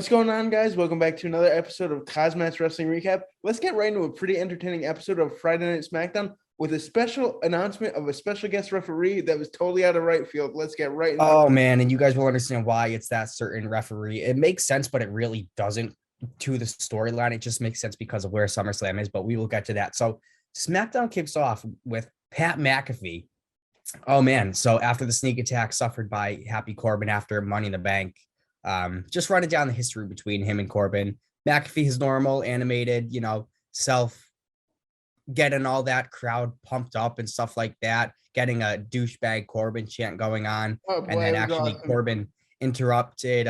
What's going on, guys? Welcome back to another episode of KozMatt's Wrestling Recap. Let's get right into a pretty entertaining episode of Friday Night SmackDown with a special announcement of a special guest referee that was totally out of right field. Let's get right into Oh, man, and you guys will understand why it's that certain referee. It makes sense, but it really doesn't to the storyline. It just makes sense because of where SummerSlam is, but we will get to that. So SmackDown kicks off with Pat McAfee. Oh, man. So after the sneak attack suffered by Happy Corbin after Money in the Bank, just running down the history between him and Corbin. McAfee is normal, animated, self getting all that crowd pumped up and stuff like that, getting a douchebag Corbin chant going on. Oh, boy, And then it was actually awesome. Corbin interrupted,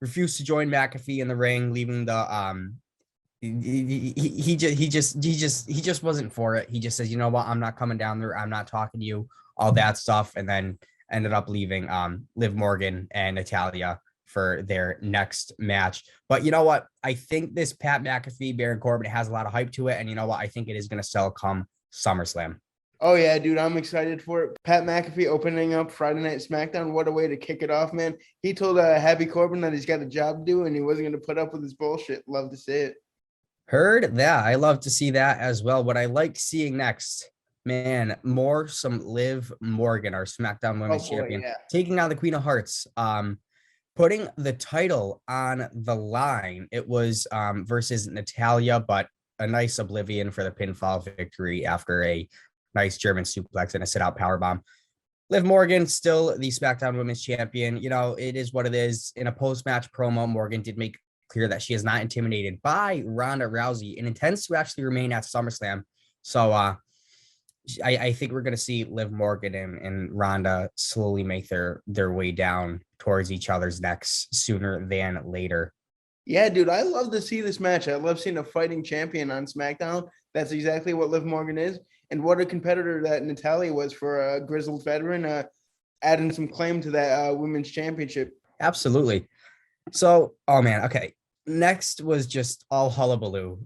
refused to join McAfee in the ring, leaving the he just wasn't for it. He just says, you know what, I'm not coming down there, I'm not talking to you, all that stuff, and then ended up leaving Liv Morgan and Natalya for their next match. But you know what? I think this Pat McAfee, Baron Corbin has a lot of hype to it. And you know what? I think it is going to sell come SummerSlam. Oh, yeah, dude, I'm excited for it. Pat McAfee opening up Friday Night SmackDown. What a way to kick it off, man. He told Happy Corbin that he's got a job to do and he wasn't going to put up with his bullshit. Love to see it. Heard that. I love to see that as well. What I like seeing next, man, some Liv Morgan, our SmackDown Women's Champion, taking on the Queen of Hearts. Putting the title on the line. It was versus Natalya, but a nice oblivion for the pinfall victory after a nice German suplex and a sit-out powerbomb. Liv Morgan, still the SmackDown Women's Champion. You know, it is what it is. In a post-match promo, Morgan did make clear that she is not intimidated by Ronda Rousey and intends to actually remain at SummerSlam. So I think we're going to see Liv Morgan and Ronda slowly make their way down towards each other's necks sooner than later. Yeah, dude, I love to see this match. I love seeing a fighting champion on SmackDown. That's exactly what Liv Morgan is. And what a competitor that Natalya was for a grizzled veteran, adding some claim to that women's championship. Absolutely. So, oh man, okay. Next was just all hullabaloo.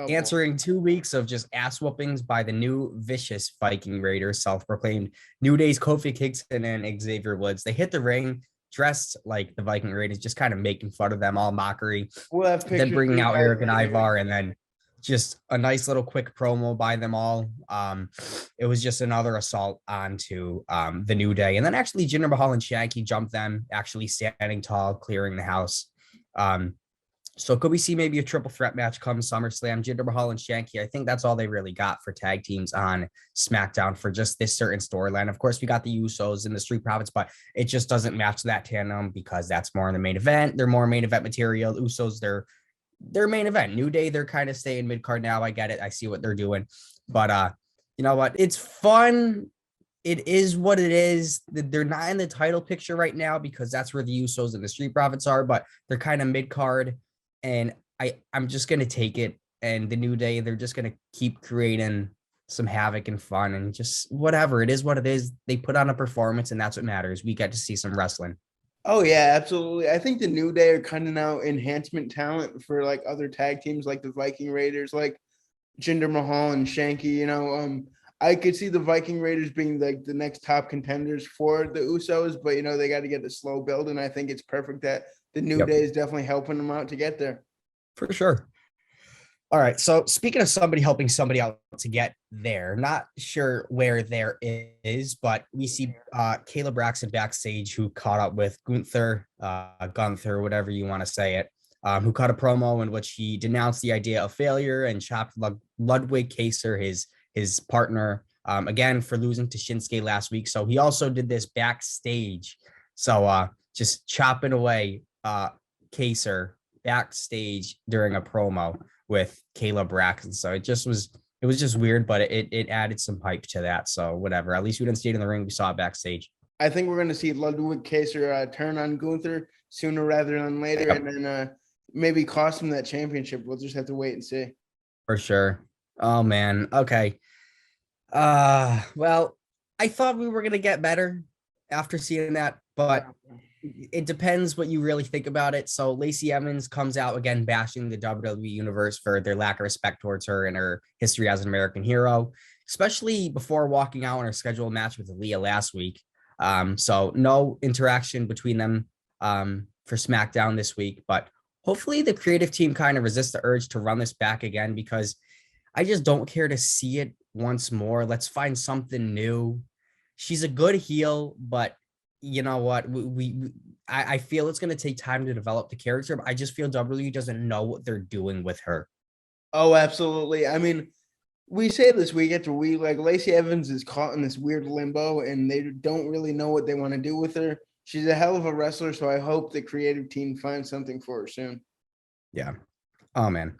Answering 2 weeks of just ass whoopings by the new vicious Viking Raiders, self-proclaimed New Day's Kofi Kingston and Xavier Woods. They hit the ring dressed like the Viking Raiders, just kind of making fun of them, all mockery. Then bringing out Eric and Ivar, and then just a nice little quick promo by them all. It was just another assault onto the New Day. And then actually Jinder Mahal and Shanky jumped them, actually standing tall, clearing the house. So could we see maybe a triple threat match come SummerSlam? Jinder Mahal and Shanky, I think that's all they really got for tag teams on SmackDown for just this certain storyline. Of course, we got the Usos and the Street Profits, but it just doesn't match that tandem because that's more in the main event. They're more main event material. Usos, they're main event. New Day, they're kind of staying mid-card now. I get it. I see what they're doing. But you know what? It's fun. It is what it is. They're not in the title picture right now because that's where the Usos and the Street Profits are, but they're kind of mid-card. And I'm just going to take it. And the New Day, they're just going to keep creating some havoc and fun and just whatever. It is what it is. They put on a performance and that's what matters. We get to see some wrestling. Oh, yeah, absolutely. I think the New Day are kind of now enhancement talent for like other tag teams like the Viking Raiders, like Jinder Mahal and Shanky. I could see the Viking Raiders being like the next top contenders for the Usos, but, they got to get the slow build. And I think it's perfect that the New Day is definitely helping them out to get there. For sure. All right. So speaking of somebody helping somebody out to get there, not sure where there is, but we see Kayla Braxton backstage who caught up with Gunther, whatever you want to say it, who cut a promo in which he denounced the idea of failure and chopped Ludwig Kaiser, his partner, again, for losing to Shinsuke last week. So he also did this backstage. So just chopping away Kaiser backstage during a promo with Kayla Braxton. So it was just weird, but it added some hype to that. So whatever, at least we didn't see it in the ring. We saw it backstage. I think we're going to see Ludwig Kaiser turn on Gunther sooner rather than later. Yep. And then maybe cost him that championship. We'll just have to wait and see. For sure. Oh man. Okay. Well, I thought we were going to get better after seeing that, but it depends what you really think about it. So Lacey Evans comes out again, bashing the WWE universe for their lack of respect towards her and her history as an American hero, especially before walking out on her scheduled match with Aaliyah last week. So no interaction between them for SmackDown this week, but hopefully the creative team kind of resists the urge to run this back again, because I just don't care to see it once more. Let's find something new. She's a good heel, but you know what? I feel it's going to take time to develop the character, but I just feel WWE doesn't know what they're doing with her. Oh, absolutely. I mean, we say this week after week, like Lacey Evans is caught in this weird limbo and they don't really know what they want to do with her. She's a hell of a wrestler, so I hope the creative team finds something for her soon. Yeah. Oh, man.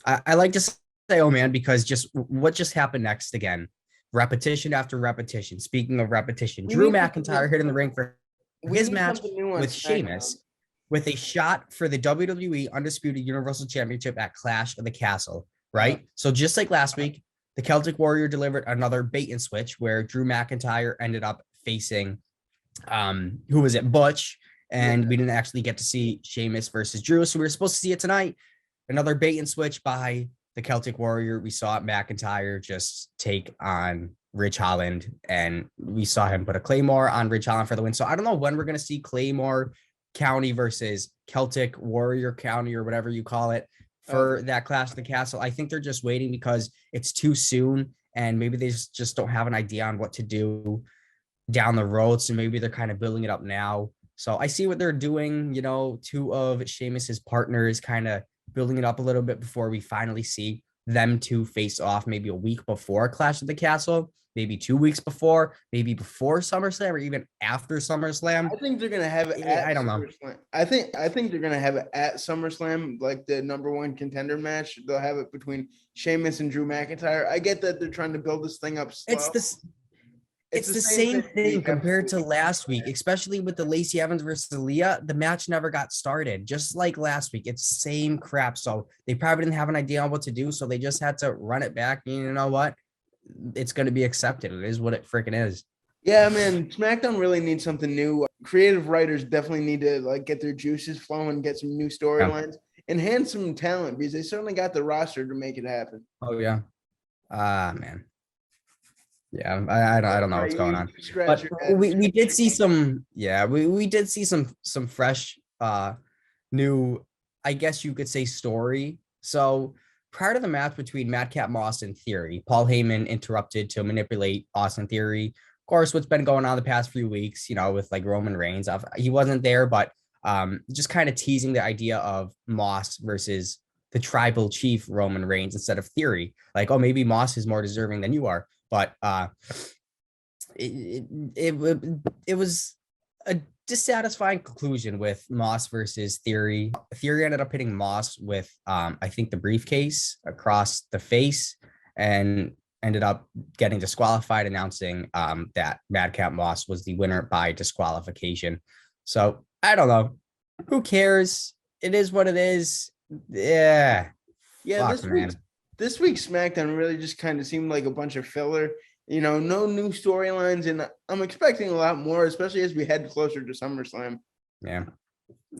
I like to say, oh, man, because just what just happened next again? Repetition after repetition. Speaking of repetition, Drew McIntyre hit in the ring for his match with Sheamus with a shot for the WWE Undisputed Universal Championship at Clash of the Castle, right? Yeah. So just like last week, the Celtic Warrior delivered another bait and switch where Drew McIntyre ended up facing, who was it? Butch. And we didn't actually get to see Sheamus versus Drew. So we were supposed to see it tonight. Another bait and switch by the Celtic Warrior. We saw McIntyre just take on Ridge Holland, and we saw him put a Claymore on Ridge Holland for the win. So I don't know when we're going to see Claymore County versus Celtic Warrior County or whatever you call it for that Clash of the Castle. I think they're just waiting because it's too soon, and maybe they just don't have an idea on what to do down the road. So maybe they're kind of building it up now. So I see what they're doing, you know, two of Sheamus's partners kind of building it up a little bit before we finally see them two face off maybe a week before Clash of the Castle, maybe 2 weeks before, maybe before SummerSlam or even after SummerSlam. I think they're gonna have it at SummerSlam. I think they're gonna have it at SummerSlam, like the number one contender match. They'll have it between Sheamus and Drew McIntyre. I get that they're trying to build this thing up slow. It's the same thing compared to last week, especially with the Lacey Evans versus Leah. The match never got started, just like last week. It's same crap. So they probably didn't have an idea on what to do. So they just had to run it back. You know what? It's going to be accepted. It is what it freaking is. Yeah, man. SmackDown really needs something new. Creative writers definitely need to like get their juices flowing, get some new storylines, enhance some talent because they certainly got the roster to make it happen. Oh yeah. Man. Yeah, I don't know what's going on, but we did see some. Yeah, we did see some fresh, new, I guess you could say, story. So prior to the match between Madcap Moss and Theory, Paul Heyman interrupted to manipulate Austin Theory. Of course, what's been going on the past few weeks, you know, with like Roman Reigns, he wasn't there, but just kind of teasing the idea of Moss versus the tribal chief Roman Reigns instead of Theory. Like, oh, maybe Moss is more deserving than you are. But it was a dissatisfying conclusion with Moss versus Theory. Theory ended up hitting Moss with, I think, the briefcase across the face and ended up getting disqualified, announcing that Madcap Moss was the winner by disqualification. So I don't know. Who cares? It is what it is. Yeah. Yeah. This week's SmackDown really just kind of seemed like a bunch of filler, you know, no new storylines. And I'm expecting a lot more, especially as we head closer to SummerSlam. Yeah.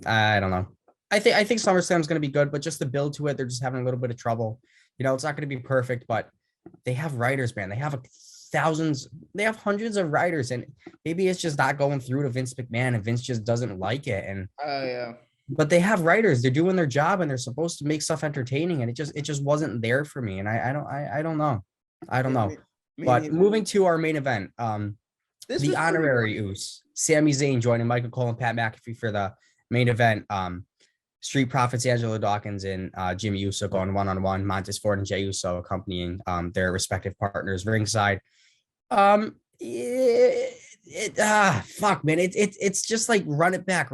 I don't know. I think SummerSlam is going to be good, but just the build to it, they're just having a little bit of trouble. You know, it's not going to be perfect, but they have writers, man. They have hundreds of writers, and maybe it's just not going through to Vince McMahon, and Vince just doesn't like it. And yeah. But they have writers, they're doing their job and they're supposed to make stuff entertaining. And it just wasn't there for me. And I don't know. But moving to our main event, the honorary Usos, Sami Zayn joining Michael Cole and Pat McAfee for the main event. Street Profits, Angelo Dawkins and Jimmy Uso going one-on-one, Montez Ford and Jey Uso accompanying their respective partners ringside. Fuck, man. It's just like run it back.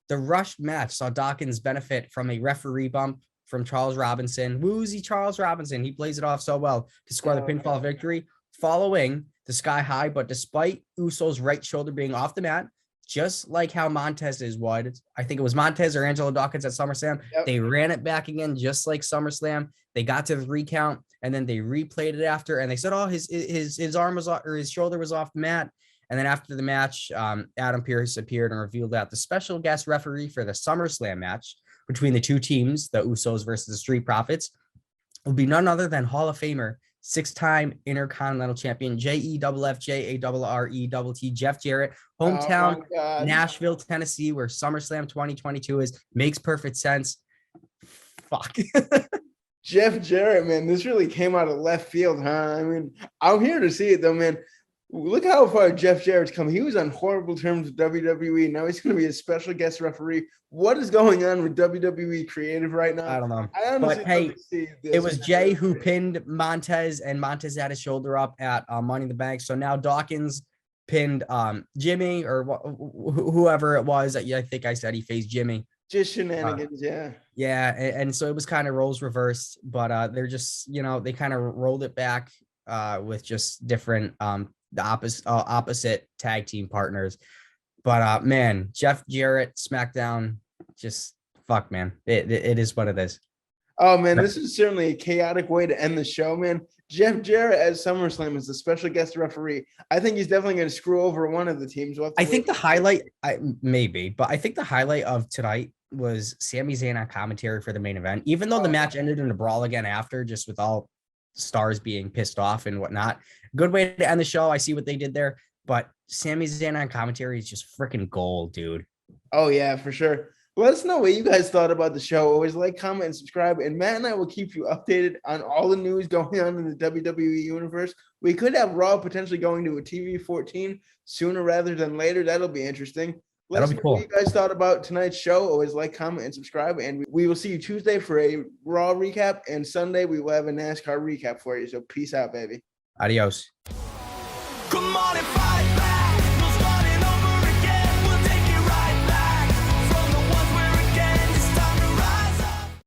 The rushed match saw Dawkins benefit from a referee bump from Charles Robinson. Woozy Charles Robinson. He plays it off so well to score the pinfall victory following the sky high. But despite Uso's right shoulder being off the mat, just like how Montez's was, I think it was Montez or Angelo Dawkins at SummerSlam. Yep. They ran it back again, just like SummerSlam. They got to the recount and then they replayed it after. And they said, oh, his arm was off, or his shoulder was off the mat. And then after the match, Adam Pearce appeared and revealed that the special guest referee for the SummerSlam match between the two teams, the Usos versus the Street Profits, will be none other than Hall of Famer 6-time Intercontinental Champion, JEFFJARRETT, Jeff Jarrett, Oh hometown, my God. Nashville, Tennessee, where SummerSlam 2022 is. Makes perfect sense. Fuck. Jeff Jarrett, man, this really came out of left field, huh? I mean, I'm here to see it though, man. Look how far Jeff Jarrett's come. He was on horrible terms with WWE. Now he's going to be a special guest referee. What is going on with WWE creative right now? I don't know. I honestly But hey, see this. it was Jay who pinned Montez, and Montez had his shoulder up at Money in the Bank. So now Dawkins pinned Jimmy or whoever it was. I think I said he faced Jimmy. Just shenanigans, yeah. Yeah, and so it was kind of roles reversed, but they're just, they kind of rolled it back with just different the opposite tag team partners. But man, Jeff Jarrett SmackDown, just fuck, man. It is what it is. Oh man, this is certainly a chaotic way to end the show, man. Jeff Jarrett at SummerSlam is the special guest referee. I think he's definitely going to screw over one of the teams. I think the highlight, maybe, but I think the highlight of tonight was Sami Zayn on commentary for the main event, even though the match ended in a brawl again after, just with all stars being pissed off and whatnot. Good way to end the show. I see what they did there, but Sami Zayn on commentary is just freaking gold, dude. Oh yeah, for sure. Let us know what you guys thought about the show. Always like, comment, and subscribe. And Matt and I will keep you updated on all the news going on in the WWE universe. We could have Raw potentially going to a TV 14 sooner rather than later. That'll be interesting. Let us know what you guys thought about tonight's show. Always like, comment, and subscribe. And we will see you Tuesday for a Raw recap. And Sunday, we will have a NASCAR recap for you. So peace out, baby. Adios. Come on and fight.